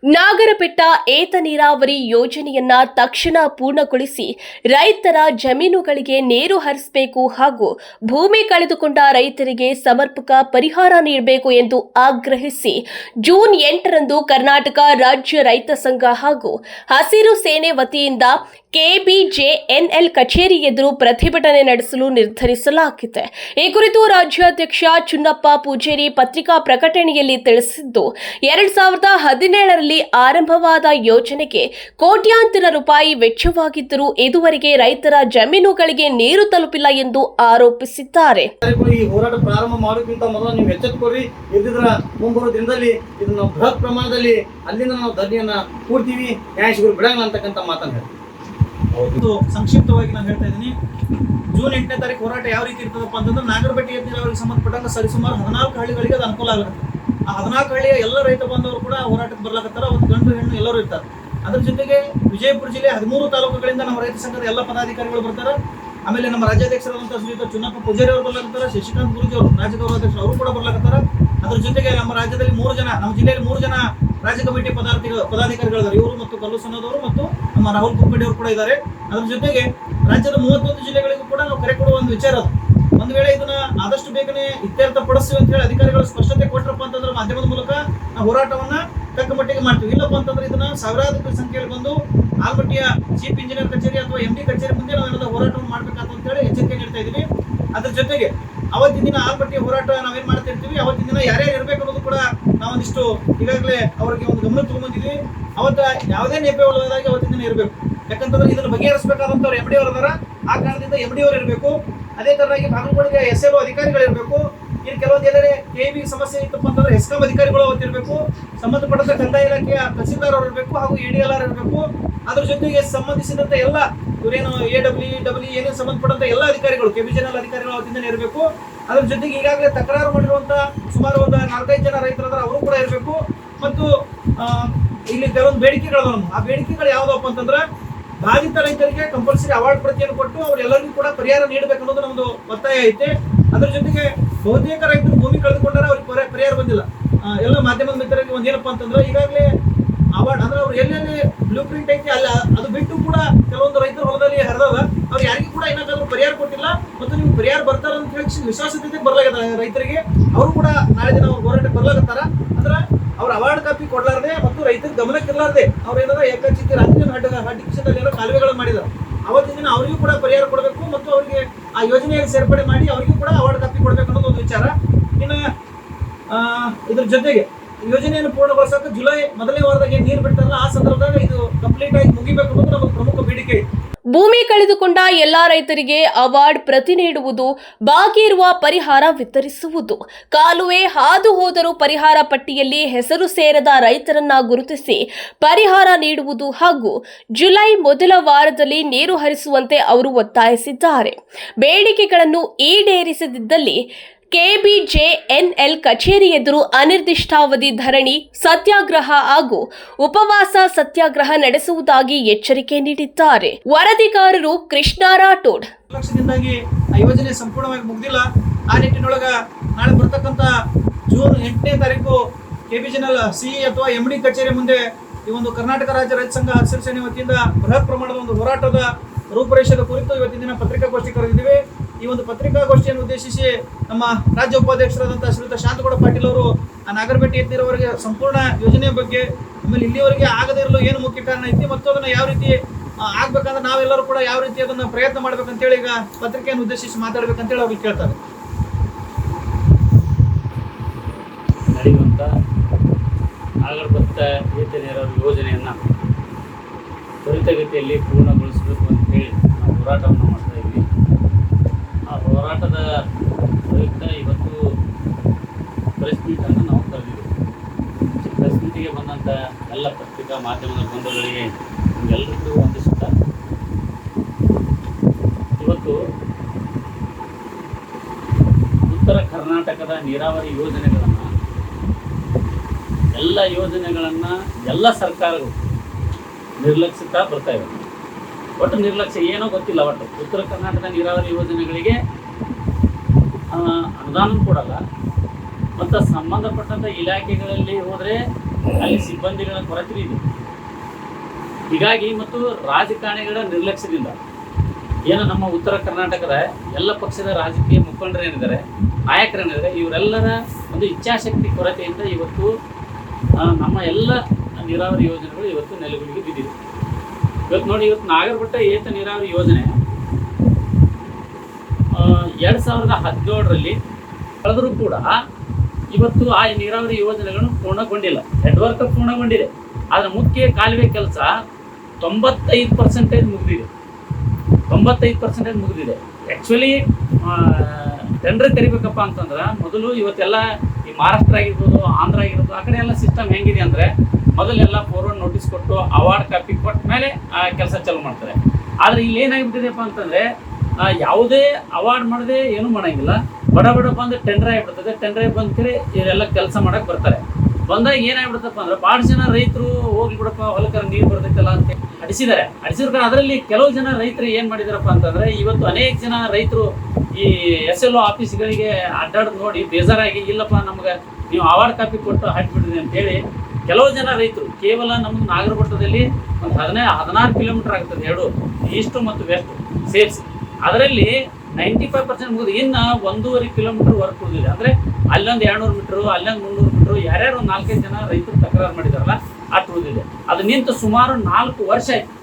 ನಾಗರಬೆಟ್ಟ ಏತ ನೀರಾವರಿ ಯೋಜನೆಯನ್ನ ತಕ್ಷಣ ಪೂರ್ಣಗೊಳಿಸಿ ರೈತರ ಜಮೀನುಗಳಿಗೆ ನೀರು ಹರಿಸಬೇಕು ಹಾಗೂ ಭೂಮಿ ಕಳೆದುಕೊಂಡ ರೈತರಿಗೆ ಸಮರ್ಪಕ ಪರಿಹಾರ ನೀಡಬೇಕು ಎಂದು ಆಗ್ರಹಿಸಿ ಜೂನ್ 8ರಂದು ಕರ್ನಾಟಕ ರಾಜ್ಯ ರೈತ ಸಂಘ ಹಾಗೂ ಹಸಿರು ಸೇನೆ ವತಿಯಿಂದ ಕೆಬಿಜೆಎನ್ಎಲ್ ಕಚೇರಿ ಎದುರು ಪ್ರತಿಭಟನೆ ನಡೆಸಲು ನಿರ್ಧರಿಸಲಾಗಿದೆ. ಈ ಕುರಿತು ರಾಜ್ಯಾಧ್ಯಕ್ಷ ಚುನ್ನಪ್ಪ ಪೂಜೇರಿ ಪತ್ರಿಕಾ ಪ್ರಕಟಣೆಯಲ್ಲಿ ತಿಳಿಸಿದ್ದು, 2017ರಲ್ಲಿ ಆರಂಭವಾದ ಯೋಜನೆಗೆ ಕೋಟ್ಯಾಂತರ ರೂಪಾಯಿ ವೆಚ್ಚವಾಗಿದ್ದರೂ ಇದುವರೆಗೆ ರೈತರ ಜಮೀನುಗಳಿಗೆ ನೀರು ತಲುಪಿಲ್ಲ ಎಂದು ಆರೋಪಿಸಿದ್ದಾರೆ. ಈ ಹೋರಾಟ ಪ್ರಾರಂಭ ಮಾಡೋಕ್ಕಿಂತ ಮೊದಲು ನೀವು ಎಚ್ಚೆತ್ತುಕೊಳ್ಳಿ, ಇದ್ದಿದ್ರ ಮುಂಬರುವ ದಿನದಲ್ಲಿ ಇದನ್ನು ಬೃಹತ್ ಪ್ರಮಾಣದಲ್ಲಿ ಅಲ್ಲಿಂದ ನಾವು ಧರಣಿಯನ್ನ ಕೂಡ್ತೀವಿ, ನ್ಯಾಯ ಸಿಗಲು ಬಿಡಂಗಿಲ್ಲ ಅಂತಕ್ಕಂಥ ಮಾತನ್ನು ಹೇಳ್ತೀವಿ. ಸಂಕ್ಷಿಪ್ತವಾಗಿ ನಾನು ಹೇಳ್ತಾ ಇದ್ದೀನಿ. ಜೂನ್ 8ನೇ ತಾರೀಕು ಹೋರಾಟ ಯಾವ ರೀತಿ ಇರ್ತದಪ್ಪ ಅಂತಂದ್ರೆ, ನಾಗರಬೆಟ್ಟ ಏತ ನೀರಾವರಿಗೆ ಸಂಬಂಧಪಟ್ಟಂಗೆ ಸರಿಸುಮಾರು 14 ಹಳ್ಳಿಗಳಿಗೆ ಅದು ಅನುಕೂಲ ಆಗುತ್ತೆ. ಆ 14 ಹಳ್ಳಿಯ ಎಲ್ಲ ರೈತ ಬಾಂಧವರು ಕೂಡ ಹೋರಾಟಕ್ಕೆ ಬರ್ಲಾಕತ್ತಾರ. ಒಂದು ಗಂಡು ಹೆಣ್ಣು ಎಲ್ಲರೂ ಇರ್ತಾರೆ. ಅದ್ರ ಜೊತೆಗೆ ವಿಜಯಪುರ ಜಿಲ್ಲೆ 13 ತಾಲೂಕುಗಳಿಂದ ನಮ್ಮ ರೈತ ಸಂಘದ ಎಲ್ಲ ಪದಾಧಿಕಾರಿಗಳು ಬರ್ತಾರೆ. ಆಮೇಲೆ ನಮ್ಮ ರಾಜ್ಯಾಧ್ಯಕ್ಷರಾದಂತಹ ಶ್ರೀಯುತ ಚುನ್ನಪ್ಪ ಪೂಜಾರಿ ಅವರು ಬರ್ಲಾಕತ್ತಾರ, ಶಶಿಕಾಂತ್ ಗುರೂಜಿ ಅವರು ರಾಜ್ಯ ಗೌರವಾಧ್ಯಕ್ಷರು ಅವರು ಕೂಡ ಬರ್ಲಾಕತ್ತಾರ. ಅದ್ರ ಜೊತೆಗೆ ನಮ್ಮ ರಾಜ್ಯದಲ್ಲಿ 3 ಜನ, ನಮ್ಮ ಜಿಲ್ಲೆಯಲ್ಲಿ 3 ಜನ ರಾಜ್ಯ ಕಮಿಟಿ ಪದಾಧಿಕಾರಿಗಳಿದ್ದಾರೆ. ಇವರು ಮತ್ತು ಕಲ್ಲು ಸನ್ನದವರು ಮತ್ತು ನಮ್ಮ ರಾಹುಲ್ ಕುಕ್ಕಡಿ ಅವರು ಕೂಡ ಇದ್ದಾರೆ. ಅದ್ರ ಜೊತೆಗೆ ರಾಜ್ಯದ 31 ಜಿಲ್ಲೆಗಳಿಗೂ ಕೂಡ ನಾವು ಕರೆ ಕೊಡುವ ಒಂದು ವಿಚಾರ ಅದು. ಒಂದು ವೇಳೆ ಇದನ್ನ ಆದಷ್ಟು ಬೇಗನೆ ಇತ್ಯರ್ಥ ಪಡಿಸ್ತೀವಿ ಅಂತ ಹೇಳಿ ಅಧಿಕಾರಿಗಳು ಸ್ಪಷ್ಟತೆ ಕೊಟ್ಟರಪ್ಪ ಅಂತಂದ್ರೆ ಮಾಧ್ಯಮದ ಮೂಲಕ ನಾವು ಹೋರಾಟವನ್ನ ತಕ್ಕ ಮಟ್ಟಿಗೆ ಮಾಡ್ತೀವಿ. ಇಲ್ಲಪ್ಪ ಅಂತಂದ್ರೆ ಇದನ್ನ ಸಾವಿರಾರು ಸಂಖ್ಯೆಯಲ್ಲಿ ಬಂದು ಆಲ್ಮಟ್ಟಿಯ ಚೀಫ್ ಇಂಜಿನಿಯರ್ ಕಚೇರಿ ಅಥವಾ MD ಕಚೇರಿ ಮುಂದೆ ನಾವು ಏನಾದ್ರು ಹೋರಾಟವನ್ನು ಮಾಡ್ಬೇಕಂತ ಹೇಳಿ ಎಚ್ಚರಿಕೆ ನೀಡ್ತಾ ಇದೀವಿ. ಅದ್ರ ಜೊತೆಗೆ ಅವತ್ತಿನ ದಿನ ಆಲ್ಮಟ್ಟಿಯ ಹೋರಾಟ ನಾವೇನ್ ಮಾಡ್ತಾ ಇರ್ತೀವಿ, ಅವತ್ತಿನ ದಿನ ಯಾರ್ಯಾರು ಇರಬೇಕು ಅನ್ನೋದು ಕೂಡ ನಾವೊಂದಿಷ್ಟು ಈಗಾಗಲೇ ಅವರಿಗೆ ಒಂದು ಗಮನ ತಗೊಂಡ್ಬಂದಿದ್ವಿ. ಅವತ್ತ ಯಾವುದೇ ನೇಪೆ ಒಳಗಾಗಿ ಅವತ್ತಿನ ದಿನ ಇರಬೇಕು. ಯಾಕಂತಂದ್ರೆ ಇದನ್ನು ಬಗೆಹರಿಸಬೇಕಾದಂತವ್ರು MD ಅವರು ಅದಾರ. ಆ ಕಾರಣದಿಂದ MD ಅವರು ಇರಬೇಕು. ಅದೇ ತರನಾಗಿ ಬಾಗಲಕೋಟೆಗೆ SLO ಅಧಿಕಾರಿಗಳು ಇರಬೇಕು. ಇನ್ನು ಕೆಲವೊಂದು ಎಲ್ಲರೇ KB ಸಮಸ್ಯೆ ಇತ್ತಪ್ಪ ಅಂತಂದ್ರೆ ಹೆಸ್ಕಾಂ ಅಧಿಕಾರಿಗಳು ಅವತ್ತಿರಬೇಕು. ಸಂಬಂಧಪಟ್ಟಂತ ಕಂದಾಯ ಇಲಾಖೆಯ ತಹಸೀಲ್ದಾರ್ ಅವರು ಇರಬೇಕು ಹಾಗೂ ADLR ಇರಬೇಕು. ಅದ್ರ ಜೊತೆಗೆ ಸಂಬಂಧಿಸಿದಂತೆ ಎಲ್ಲ ಇವರೇನು AWE ಏನೇನು ಸಂಬಂಧಪಟ್ಟಂತ ಎಲ್ಲ ಅಧಿಕಾರಿಗಳು, KBJNL ಅಧಿಕಾರಿಗಳು ಅವತ್ತಿಂದ ಇರಬೇಕು. ಅದ್ರ ಜೊತೆಗೆ ಈಗಾಗಲೇ ತಕರಾರು ಮಾಡಿರುವಂತ ಸುಮಾರು ಒಂದು 4-5 ಜನ ರೈತರಾದ್ರೆ ಅವರು ಕೂಡ ಇರಬೇಕು. ಮತ್ತು ಇಲ್ಲಿ ಕೆಲವೊಂದು ಬೇಡಿಕೆಗಳು, ಆ ಬೇಡಿಕೆಗಳು ಯಾವ್ದಪ್ಪ ಅಂತಂದ್ರೆ, ಬಾಧಿತ ರೈತರಿಗೆ ಕಂಪಲ್ಸರಿ ಅವಾರ್ಡ್ ಪ್ರತಿಯನ್ನು ಕೊಟ್ಟು ಅವರೆಲ್ಲರಿಗೂ ಕೂಡ ಪರಿಹಾರ ನೀಡಬೇಕು ಅನ್ನೋದು ನಮ್ದು ಒತ್ತಾಯ ಐತೆ. ಅದ್ರ ಜೊತೆಗೆ ಬಹುತೇಕ ರೈತರು ಭೂಮಿ ಕಳೆದುಕೊಂಡಾರ, ಅವ್ರಿಗೆ ಪರಿಹಾರ ಬಂದಿಲ್ಲ. ಎಲ್ಲ ಮಾಧ್ಯಮದ ಮಿತ್ರರಿಗೆ ಒಂದೇನಪ್ಪ ಅಂತಂದ್ರೆ, ಈಗಾಗಲೇ ಅವಾರ್ಡ್ ಅಂದ್ರೆ ಅವ್ರು ಎಲ್ಲೆಲ್ಲಿ ಬ್ಲೂ ಪ್ರಿಂಟ್ ಐತಿ ಅಲ್ಲ ಅದು ಬಿಟ್ಟು ಕೂಡ ಕೆಲವೊಂದು ರೈತರ ಹೊಲದಲ್ಲಿ ಹರಿದದ, ಅವ್ರು ಯಾರಿಗೂ ಕೂಡ ಏನಾದ್ರು ಪರಿಹಾರ ಕೊಟ್ಟಿಲ್ಲ. ಮತ್ತು ನೀವು ಪರಿಹಾರ ಬರ್ತಾರ ಅಂತ ಹೇಳಿ ವಿಶ್ವಾಸತೆ ಬರ್ಲಾಗದ ರೈತರಿಗೆ. ಅವರು ಕೂಡ ನಾಳೆ ದಿನ ಅವ್ರು ಹೋರಾಟಕ್ಕೆ ಬರ್ಲಾಗತ್ತಾರ. ಅಂದ್ರೆ ಅವ್ರ ಅವಾರ್ಡ್ ಕಾಪಿ ಕೊಡ್ಲಾರ್ದೆ ಮತ್ತು ರೈತರ ಗಮನಕ್ಕೆ ಇರ್ಲಾರ್ದೆ ಅವ್ರು ಏನಾರ ಏಕಾಚಿತ್ತಿ ರಾತ್ರಿ ಹಡ್ಡಿಕಿಸದಲ್ಲಿ ಏನೋ ಕಾಲುವೆಗಳು ಮಾಡಿದಾರೆ. ಅವತ್ತಿನ ದಿನ ಅವರಿಗೂ ಕೂಡ ಪರಿಹಾರ ಕೊಡಬೇಕು ಮತ್ತು ಅವರಿಗೆ ಆ ಯೋಜನೆಯಲ್ಲಿ ಸೇರ್ಪಡೆ ಮಾಡಿ ಅವರಿಗೂ ಕೂಡ ಅವಾರ್ಡ್ ಕಾಪಿ ಕೊಡಬೇಕು ಅನ್ನೋದು ಒಂದು ವಿಚಾರ. ಇನ್ನು ಇದ್ರ ಜೊತೆಗೆ ಯೋಜನೆಯನ್ನು ಪೂರ್ಣಗೊಳಿಸಕ್ಕೆ ಜುಲೈ ಮೊದಲನೇ ವಾರದಾಗ ನೀರು ಬಿಡ್ತಾರಲ್ಲ, ಆ ಸಂದರ್ಭದಾಗ ಇದು ಕಂಪ್ಲೀಟ್ ಆಗಿ ಮುಗಿಬೇಕು ಅನ್ನೋದು ನಮ್ಮ ಪ್ರಮುಖ ಬೇಡಿಕೆ. ಭೂಮಿ ಕಳೆದುಕೊಂಡ ಎಲ್ಲಾ ರೈತರಿಗೆ ಅವಾರ್ಡ್ ಪ್ರತಿ ನೀಡುವುದು, ಬಾಕಿ ಇರುವ ಪರಿಹಾರ ವಿತರಿಸುವುದು, ಕಾಲುವೆ ಹಾದು ಹೋದರೂ ಪರಿಹಾರ ಪಟ್ಟಿಯಲ್ಲಿ ಹೆಸರು ಸೇರದ ರೈತರನ್ನ ಗುರುತಿಸಿ ಪರಿಹಾರ ನೀಡುವುದು ಹಾಗೂ ಜುಲೈ ಮೊದಲ ವಾರದಲ್ಲಿ ನೀರು ಹರಿಸುವಂತೆ ಅವರು ಒತ್ತಾಯಿಸಿದ್ದಾರೆ. ಬೇಡಿಕೆಗಳನ್ನು ಈಡೇರಿಸದಿದ್ದಲ್ಲಿ KBJNL ಕಚೇರಿ ಎದುರು ಅನಿರ್ದಿಷ್ಟಾವಧಿ ಧರಣಿ, ಸತ್ಯಾಗ್ರಹ ಹಾಗೂ ಉಪವಾಸ ಸತ್ಯಾಗ್ರಹ ನಡೆಸುವುದಾಗಿ ಎಚ್ಚರಿಕೆ ನೀಡಿದ್ದಾರೆ. ವರದಿಗಾರರು ಕೃಷ್ಣ ರಾಠೋಡ್. ಲಕ್ಷದಿಂದಾಗಿ ಆ ಯೋಜನೆ ಸಂಪೂರ್ಣವಾಗಿ ಮುಗಿದಿಲ್ಲ. ಆ ನಿಟ್ಟಿನೊಳಗ ನಾಳೆ ಬರ್ತಕ್ಕಂಥ ಜೂನ್ 8ನೇ ತಾರೀಕು KBJNL CE ಅಥವಾ MD ಕಚೇರಿ ಮುಂದೆ ಈ ಒಂದು ಕರ್ನಾಟಕ ರಾಜ್ಯ ರೈತ ಸಂಘ ಹಸಿರು ಸೇನೆ ವತಿಯಿಂದ ಬೃಹತ್ ಪ್ರಮಾಣದ ಒಂದು ಹೋರಾಟದ ರೂಪುರೇಷದ ಕುರಿತು ಇವತ್ತಿನ ದಿನ ಪತ್ರಿಕಾಗೋಷ್ಠಿ ಕರೆದಿದ್ದೀವಿ. ಈ ಒಂದು ಪತ್ರಿಕಾಗೋಷ್ಠಿಯನ್ನು ಉದ್ದೇಶಿಸಿ ನಮ್ಮ ರಾಜ್ಯ ಉಪಾಧ್ಯಕ್ಷರಾದಂತಹ ಶ್ರೀಯುತ ಶಾಂತಗೌಡ ಪಾಟೀಲ್ ಅವರು ಆ ನಾಗರಬೆಟ್ಟ ಏತ ನೀರಾವರಿಗೆ ಸಂಪೂರ್ಣ ಯೋಜನೆಯ ಬಗ್ಗೆ, ಆಮೇಲೆ ಇಲ್ಲಿವರೆಗೆ ಆಗದೇ ಇರಲು ಏನು ಮುಖ್ಯ ಕಾರಣ ಐತಿ ಮತ್ತು ಅದನ್ನು ಯಾವ ರೀತಿ ಆಗ್ಬೇಕಂದ್ರೆ ನಾವೆಲ್ಲರೂ ಕೂಡ ಯಾವ ರೀತಿ ಅದನ್ನು ಪ್ರಯತ್ನ ಮಾಡ್ಬೇಕಂತೇಳಿ ಈಗ ಪತ್ರಿಕೆಯನ್ನು ಉದ್ದೇಶಿಸಿ ಮಾತಾಡ್ಬೇಕಂತೇಳಿ ಅವ್ರಿಗೆ ಕೇಳ್ತಾರೆ. ನಡೆಯುವಂಥ ನಾಗರಬೆಟ್ಟ ಏತ ನೀರಾವರಿ ಯೋಜನೆಯನ್ನು ತ್ವರಿತಗತಿಯಲ್ಲಿ ಪೂರ್ಣಗೊಳಿಸಬೇಕು ಅಂತೇಳಿ ನಾವು ಹೋರಾಟವನ್ನು ಮಾಡ್ತಾ ಇದ್ವಿ. ಆ ಹೋರಾಟದ ಪ್ರಯುಕ್ತ ಇವತ್ತು ಪ್ರೆಸ್ ಮೀಟನ್ನು ನಾವು ಕರೆದಿದ್ದೀವಿ. ಪ್ರೆಸ್ ಮೀಟಿಗೆ ಬಂದಂಥ ಎಲ್ಲ ಪತ್ರಿಕಾ ಮಾಧ್ಯಮದ ಬಂಧುಗಳಿಗೆ ಎಲ್ಲರಿಗೂ ವಂದಿಸುತ್ತಾ, ಇವತ್ತು ಉತ್ತರ ಕರ್ನಾಟಕದ ನೀರಾವರಿ ಯೋಜನೆಗಳನ್ನು ಎಲ್ಲ ಸರ್ಕಾರಗಳು ನಿರ್ಲಕ್ಷಿಸ್ತಾ ಬರ್ತಾ ಇವೆ. ಒಟ್ಟು ನಿರ್ಲಕ್ಷ್ಯ ಏನೋ ಗೊತ್ತಿಲ್ಲ. ಒಟ್ಟು ಉತ್ತರ ಕರ್ನಾಟಕ ನೀರಾವರಿ ಯೋಜನೆಗಳಿಗೆ ಅನುದಾನ ಕೊಡಲ್ಲ. ಮತ್ತು ಸಂಬಂಧಪಟ್ಟಂಥ ಇಲಾಖೆಗಳಲ್ಲಿ ಹೋದರೆ ಅಲ್ಲಿ ಸಿಬ್ಬಂದಿಗಳ ಕೊರತೆ ಇದೆ. ಹೀಗಾಗಿ ಮತ್ತು ರಾಜಕಾರಣಿಗಳ ನಿರ್ಲಕ್ಷ್ಯದಿಂದ ಏನು ನಮ್ಮ ಉತ್ತರ ಕರ್ನಾಟಕದ ಎಲ್ಲ ಪಕ್ಷದ ರಾಜಕೀಯ ಮುಖಂಡರು ಏನಿದ್ದಾರೆ, ನಾಯಕರೇನಿದ್ದಾರೆ, ಇವರೆಲ್ಲರ ಒಂದು ಇಚ್ಛಾಶಕ್ತಿ ಕೊರತೆಯಿಂದ ಇವತ್ತು ನಮ್ಮ ಎಲ್ಲ ನೀರಾವರಿ ಯೋಜನೆಗಳು ಇವತ್ತು ನೆಲೆಗುಳಿಗೆ ಬಿದ್ದಿದೆ. ಇವತ್ತು ನೋಡಿ, ಇವತ್ತು ನಾಗರಬೆಟ್ಟ ಏತ ನೀರಾವರಿ ಯೋಜನೆ 2017ರಲ್ಲಿ ಕಳೆದರೂ ಕೂಡ ಇವತ್ತು ಆ ನೀರಾವರಿ ಯೋಜನೆಗಳನ್ನು ಪೂರ್ಣಗೊಂಡಿಲ್ಲ. ಹೆಡ್ ವರ್ಕ್ ಪೂರ್ಣಗೊಂಡಿದೆ, ಆದರೆ ಮುಖ್ಯ ಕಾಲುವೆ ಕೆಲಸ 95% ಮುಗಿದಿದೆ. 95% ಮುಗಿದಿದೆ. ಆ್ಯಕ್ಚುಲಿ ಟೆಂಡರ್ ಕರಿಬೇಕಪ್ಪ ಅಂತಂದ್ರೆ ಮೊದಲು ಇವತ್ತೆಲ್ಲ ಈ ಮಹಾರಾಷ್ಟ್ರ ಆಗಿರ್ಬೋದು, ಆಂಧ್ರ ಆಗಿರ್ಬೋದು, ಆ ಕಡೆ ಎಲ್ಲ ಸಿಸ್ಟಮ್ ಹೆಂಗಿದೆ ಅಂದರೆ ಮೊದಲೆಲ್ಲ ಫಾರ್ವರ್ಡ್ ನೋಟಿಸ್ ಕೊಟ್ಟು ಅವಾರ್ಡ್ ಕಾಪಿ ಕೊಟ್ಟ ಮೇಲೆ ಕೆಲಸ ಚಾಲು ಮಾಡ್ತಾರೆ. ಆದರೆ ಇಲ್ಲಿ ಏನಾಗಿಬಿಟ್ಟಿದೆಪ್ಪ ಅಂತಂದರೆ ಯಾವುದೇ ಅವಾರ್ಡ್ ಮಾಡದೆ ಏನೂ ಮಾಡೋಂಗಿಲ್ಲ. ಬಡ ಬಂದು ಟೆಂಡರ್ ಆಗಿಬಿಡ್ತದೆ. ಟೆಂಡರ್ ಬಂದ್ಕರೆ ಇವರೆಲ್ಲ ಕೆಲಸ ಮಾಡೋಕ್ಕೆ ಬರ್ತಾರೆ. ಬಂದಾಗ ಏನಾಗ್ಬಿಡುತ್ತಪ್ಪ ಅಂದ್ರೆ ಭಾಳ ಜನ ರೈತರು ಹೋಗ್ಲಿ ಬಿಡಪ್ಪ ಹೊಲಕರ ನೀರು ಬರ್ತೈತಲ್ಲ ಅಂತ ಅಡಿಸಿದ್ರು. ಅದರಲ್ಲಿ ಕೆಲವು ಜನ ರೈತರು ಏನು ಮಾಡಿದಾರಪ್ಪ ಅಂತಂದರೆ ಇವತ್ತು ಅನೇಕ ಜನ ರೈತರು ಈ SLO ಆಫೀಸ್ಗಳಿಗೆ ಅಡ್ಡಾಡೋದು ನೋಡಿ ಬೇಜಾರಾಗಿ, ಇಲ್ಲಪ್ಪ ನಮ್ಗೆ ನೀವು ಅವಾರ್ಡ್ ಕಾಪಿ ಕೊಟ್ಟು ಹಾಕಿಬಿಡ್ರಿ ಅಂತೇಳಿ ಕೆಲವು ಜನ ರೈತರು ಕೇವಲ ನಮ್ಮದು ನಾಗರಬೆಟ್ಟದಲ್ಲಿ ಒಂದು 16 ಕಿಲೋಮೀಟರ್ ಆಗ್ತದೆ, ಎರಡು ಈಸ್ಟು ಮತ್ತು ವೆಸ್ಟ್ ಸೇರಿಸಿ. ಅದರಲ್ಲಿ 95% ಮುಗಿದು ಇನ್ನು 1.5 ಕಿಲೋಮೀಟರ್ ವರ್ಕ್ ಉಳಿದಿದೆ. ಅಂದರೆ ಅಲ್ಲೊಂದು 200 ಮೀಟ್ರು, ಅಲ್ಲೊಂದು 300 ಮೀಟ್ರು, ಯಾರ್ಯಾರು 4-5 ಜನ ರೈತರು ತಕರಾರು ಮಾಡಿದಾರಲ್ಲ ಅಷ್ಟು ಉಳಿದಿದೆ. ಅದು ನಿಂತು ಸುಮಾರು 4 ವರ್ಷ ಆಯ್ತು.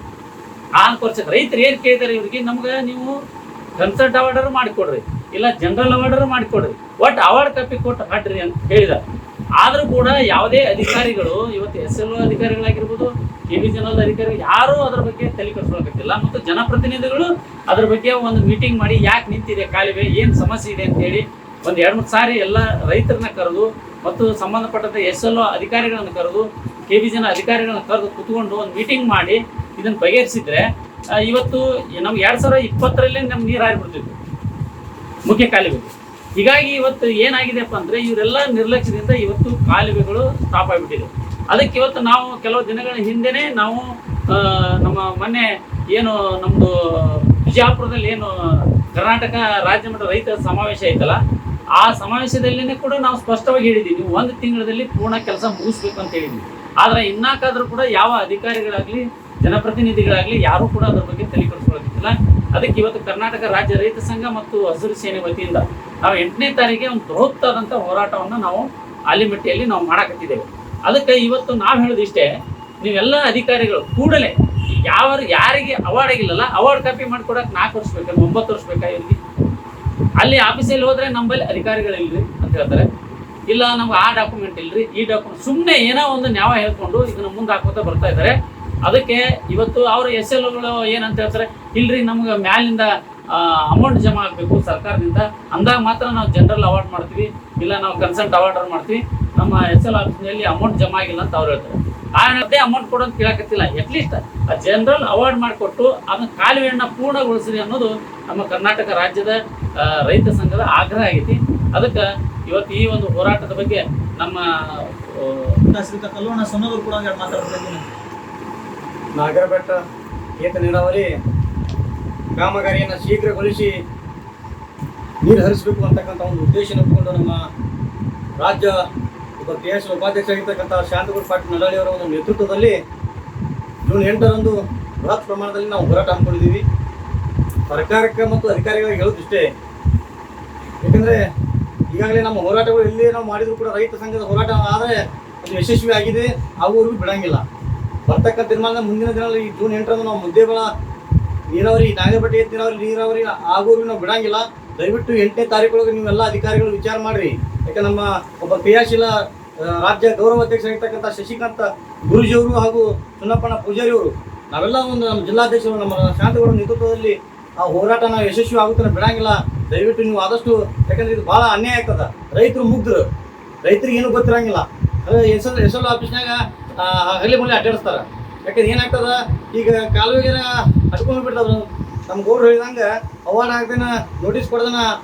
4 ವರ್ಷಕ್ಕೆ ರೈತರು ಏನು ಕೇಳಿದಾರೆ, ಇವರಿಗೆ ನಮ್ಗೆ ನೀವು ಕನ್ಸಲ್ಟ್ ಅವಾರ್ಡರ್ ಮಾಡಿಕೊಡ್ರಿ, ಇಲ್ಲ ಜನರಲ್ ಅವಾರ್ಡರ್ ಮಾಡಿಕೊಡ್ರಿ, ಒಟ್ಟು ಅವಾರ್ಡ್ ಕಾಪಿ ಕೊಟ್ಟು ಹಾಡ್ರಿ ಅಂತ ಹೇಳಿದ್ದಾರೆ. ಆದರೂ ಕೂಡ ಯಾವುದೇ ಅಧಿಕಾರಿಗಳು ಇವತ್ತು SLO ಅಧಿಕಾರಿಗಳಾಗಿರ್ಬೋದು, KBJNL ಅಧಿಕಾರಿಗಳು ಯಾರೂ ಅದ್ರ ಬಗ್ಗೆ ತಲೆ ಕೆಡಿಸ್ಕೊಳಕತ್ತಿಲ್ಲ. ಮತ್ತು ಜನಪ್ರತಿನಿಧಿಗಳು ಅದ್ರ ಬಗ್ಗೆ ಒಂದು ಮೀಟಿಂಗ್ ಮಾಡಿ ಯಾಕೆ ನಿಂತಿದೆ ಕಾಲುವೆ, ಏನು ಸಮಸ್ಯೆ ಇದೆ ಅಂತೇಳಿ ಒಂದು 2-3 ಸಾರಿ ಎಲ್ಲ ರೈತರನ್ನ ಕರೆದು ಮತ್ತು ಸಂಬಂಧಪಟ್ಟಂಥ SLO ಅಧಿಕಾರಿಗಳನ್ನು ಕರೆದು, KBJNL ಅಧಿಕಾರಿಗಳನ್ನ ಕರೆದು ಕುತ್ಕೊಂಡು ಒಂದು ಮೀಟಿಂಗ್ ಮಾಡಿ ಇದನ್ನು ಬಗೆಹರಿಸಿದ್ರೆ ಇವತ್ತು ನಮ್ಗೆ 2020ರಲ್ಲಿ ನಮ್ಗೆ ನೀರು ಹಾರಿಬಿಡ್ತಿತ್ತು ಮುಖ್ಯ ಕಾಲುವೆಗೆ. ಹೀಗಾಗಿ ಇವತ್ತು ಏನಾಗಿದೆಪ್ಪ ಅಂದರೆ ಇವರೆಲ್ಲ ನಿರ್ಲಕ್ಷ್ಯದಿಂದ ಇವತ್ತು ಕಾಲುವೆಗಳು ಸ್ಟಾಪ್ ಆಗಿಬಿಟ್ಟಿದೆ. ಅದಕ್ಕೆ ಇವತ್ತು ನಾವು ಕೆಲವು ದಿನಗಳ ಹಿಂದೆನೇ ನಾವು ನಮ್ಮ ಮೊನ್ನೆ ಏನು ನಮ್ಮದು ಬಿಜಾಪುರದಲ್ಲಿ ಏನು ಕರ್ನಾಟಕ ರಾಜ್ಯ ಮಟ್ಟ ರೈತರ ಸಮಾವೇಶ ಐತಲ್ಲ, ಆ ಸಮಾವೇಶದಲ್ಲಿನೇ ಕೂಡ ನಾವು ಸ್ಪಷ್ಟವಾಗಿ ಹೇಳಿದ್ದೀವಿ, ನೀವು 1 ತಿಂಗಳಲ್ಲಿ ಪೂರ್ಣ ಕೆಲಸ ಮುಗಿಸ್ಬೇಕು ಅಂತ ಹೇಳಿದ್ವಿ. ಆದರೆ ಇನ್ನಾಕಾದರೂ ಕೂಡ ಯಾವ ಅಧಿಕಾರಿಗಳಾಗಲಿ ಜನಪ್ರತಿನಿಧಿಗಳಾಗಲಿ ಯಾರೂ ಕೂಡ ಅದ್ರ ಬಗ್ಗೆ ತಲೆ ಕೆಡಿಸ್ಕೊಳ್ಳೋದಿಲ್ಲ. ಅದಕ್ಕೆ ಇವತ್ತು ಕರ್ನಾಟಕ ರಾಜ್ಯ ರೈತ ಸಂಘ ಮತ್ತು ಹಸಿರು ಸೇನೆ ವತಿಯಿಂದ ನಾವು 8ನೇ ತಾರೀಕಿಗೆ ಒಂದು ಬೃಹತ್ತಾದಂಥ ಹೋರಾಟವನ್ನು ನಾವು ಆಲಿಮಟ್ಟಿಯಲ್ಲಿ ನಾವು ಮಾಡಕತ್ತಿದ್ದೇವೆ. ಅದಕ್ಕೆ ಇವತ್ತು ನಾವು ಹೇಳೋದಿಷ್ಟೇ, ನೀವೆಲ್ಲ ಅಧಿಕಾರಿಗಳು ಕೂಡಲೇ ಯಾರಿಗೆ ಅವಾರ್ಡ್ ಆಗಿಲ್ಲಲ್ಲ ಅವಾರ್ಡ್ ಕಾಪಿ ಮಾಡಿಕೊಡಕ್ಕೆ 4 ವರ್ಷ ಬೇಕಾ, 9 ವರ್ಷ ಬೇಕಾ ಇವರಿಗೆ? ಅಲ್ಲಿ ಆಫೀಸಲ್ಲಿ ಹೋದರೆ ನಮ್ಮಲ್ಲಿ ಅಧಿಕಾರಿಗಳಿಲ್ರಿ ಅಂತ ಹೇಳ್ತಾರೆ, ಇಲ್ಲ ನಮ್ಗೆ ಆ ಡಾಕ್ಯುಮೆಂಟ್ ಇಲ್ರಿ, ಈ ಡಾಕ್ಯುಮೆಂಟ್, ಸುಮ್ಮನೆ ಏನೋ ಒಂದು ನ್ಯಾಯ ಹೇಳ್ಕೊಂಡು ಇದನ್ನು ಮುಂದೆ ಹಾಕೋತಾ ಬರ್ತಾ ಇದ್ದಾರೆ. ಅದಕ್ಕೆ ಇವತ್ತು ಅವ್ರ SLOಗಳು ಏನಂತ ಹೇಳ್ತಾರೆ, ಇಲ್ರಿ ನಮ್ಗೆ ಮ್ಯಾಲಿಂದ ಅಮೌಂಟ್ ಜಮಾ ಆಗಬೇಕು ಸರ್ಕಾರದಿಂದ, ಅಂದಾಗ ಮಾತ್ರ ನಾವು ಜನರಲ್ ಅವಾರ್ಡ್ ಮಾಡ್ತೀವಿ, ಇಲ್ಲ ನಾವು ಕನ್ಸಲ್ಟ್ ಅವಾರ್ಡರ್ ಮಾಡ್ತೀವಿ, ನಮ್ಮ SLO ಆಫೀಸ್ನಲ್ಲಿ ಅಮೌಂಟ್ ಜಮಾ ಆಗಿಲ್ಲ ಅಂತ ಅವ್ರು ಹೇಳ್ತಾರೆ. ಅದೇ ಅಮೌಂಟ್ ಕೊಡೋದು ಕೇಳಕತ್ತಿಲ್ಲ, ಅಟ್ಲೀಸ್ಟ್ ಆ ಜನರಲ್ ಅವಾರ್ಡ್ ಮಾಡಿಕೊಟ್ಟು ಅದನ್ನ ಕಾಲುವೆಯನ್ನು ಪೂರ್ಣಗೊಳಿಸಿರಿ ಅನ್ನೋದು ನಮ್ಮ ಕರ್ನಾಟಕ ರಾಜ್ಯದ ರೈತ ಸಂಘದ ಆಗ್ರಹ ಆಗೈತಿ. ಅದಕ್ಕೆ ಇವತ್ತು ಈ ಒಂದು ಹೋರಾಟದ ಬಗ್ಗೆ ನಮ್ಮ ಶ್ರೀಯುತ ಕಲ್ಲೋಣ ಸೊನ್ನವರು ಕೂಡ ಮಾತಾಡ್ತಿದ್ದೀನಿ. ನಾಗರಬೆಟ್ಟ ಏತ ನೀರಾವರಿ ಕಾಮಗಾರಿಯನ್ನು ಶೀಘ್ರಗೊಳಿಸಿ ನೀರು ಹರಿಸಬೇಕು ಅಂತಕ್ಕಂಥ ಒಂದು ಉದ್ದೇಶ ಇಟ್ಕೊಂಡು ನಮ್ಮ ರಾಜ್ಯ KS ಉಪಾಧ್ಯಕ್ಷರಾಗಿರ್ತಕ್ಕಂಥ ಶಾಂತಗೌಡ ಪಾಟೀಲ್ ನಡಾಳಿ ಅವರ ಒಂದು ನೇತೃತ್ವದಲ್ಲಿ ಜೂನ್ 8ರಂದು ಬೃಹತ್ ಪ್ರಮಾಣದಲ್ಲಿ ನಾವು ಹೋರಾಟ ಹಮ್ಮಿಕೊಂಡಿದ್ದೀವಿ. ಸರ್ಕಾರಕ್ಕೆ ಮತ್ತು ಅಧಿಕಾರಿಗಳಿಗೆ ಹೇಳೋದಿಷ್ಟೇ, ಯಾಕಂದರೆ ಈಗಾಗಲೇ ನಮ್ಮ ಹೋರಾಟಗಳು ಎಲ್ಲಿ ನಾವು ಮಾಡಿದರೂ ಕೂಡ ರೈತ ಸಂಘದ ಹೋರಾಟ ಆದರೆ ಅದು ಯಶಸ್ವಿ ಆಗಿದೆ, ಆಗುವವರೆಗೂ ಬಿಡೋಂಗಿಲ್ಲ. ಬರ್ತಕ್ಕಂಥ ತೀರ್ಮಾನದ ಮುಂದಿನ ದಿನದಲ್ಲಿ ಈ ಜೂನ್ 8ರಂದು ನಾವು ಮುದ್ದೇಬೇಳ ನೀರಾವರಿ ನಾಗರಬೆಟ್ಟ ಏತ ನೀರಾವರಿ ಆಗುವವರೆಗೂ ನಾವು ಬಿಡೋಂಗಿಲ್ಲ. ದಯವಿಟ್ಟು 8ನೇ ತಾರೀಕೊಳಗೆ ನೀವೆಲ್ಲ ಅಧಿಕಾರಿಗಳು ವಿಚಾರ ಮಾಡಿರಿ. ಯಾಕೆ ನಮ್ಮ ಒಬ್ಬ ಕ್ರಿಯಾಶೀಲ ರಾಜ್ಯ ಗೌರವಾಧ್ಯಕ್ಷರಾಗಿರ್ತಕ್ಕಂಥ ಶಶಿಕಾಂತ್ ಗುರೂಜಿಯವರು ಹಾಗೂ ಸುನ್ನಪ್ಪಣ್ಣ ಪೂಜಾರಿ ಅವರು, ನಾವೆಲ್ಲ ಒಂದು ನಮ್ಮ ಜಿಲ್ಲಾಧ್ಯಕ್ಷರು ನಮ್ಮ ಶಾಂತಗೌಡ ನೇತೃತ್ವದಲ್ಲಿ ಆ ಹೋರಾಟ ನಾವು ಯಶಸ್ವಿ ಆಗುತ್ತಾನೆ ಬಿಡೋಂಗಿಲ್ಲ. ದಯವಿಟ್ಟು ನೀವು ಆದಷ್ಟು, ಯಾಕಂದರೆ ಇದು ಭಾಳ ಅನ್ಯಾಯ ಆಗ್ತದೆ. ರೈತರು ಮುಗ್ಧರು, ರೈತರಿಗೆ ಏನೂ ಗೊತ್ತಿರಂಗಿಲ್ಲ. ಅದೇ SLO ಆಫೀಸ್ನಾಗ ಹಗಲಿ ಮಳೆ ಅಡ್ಡಾಡಿಸ್ತಾರೆ. ಯಾಕಂದ್ರೆ ಏನಾಗ್ತದೆ, ಈಗ ಕಾಲುವೆಗೆ ಅಡ್ಕೊಂಡು ಬಿಡ್ತದೆ. ನಮ್ಮ ಗೌಡ್ರು ಹೇಳಿದಂಗೆ ಅವಾರ್ಡ್ ಆಗ್ದೇನ ನೋಟಿಸ್ ಕೊಡ್ದನ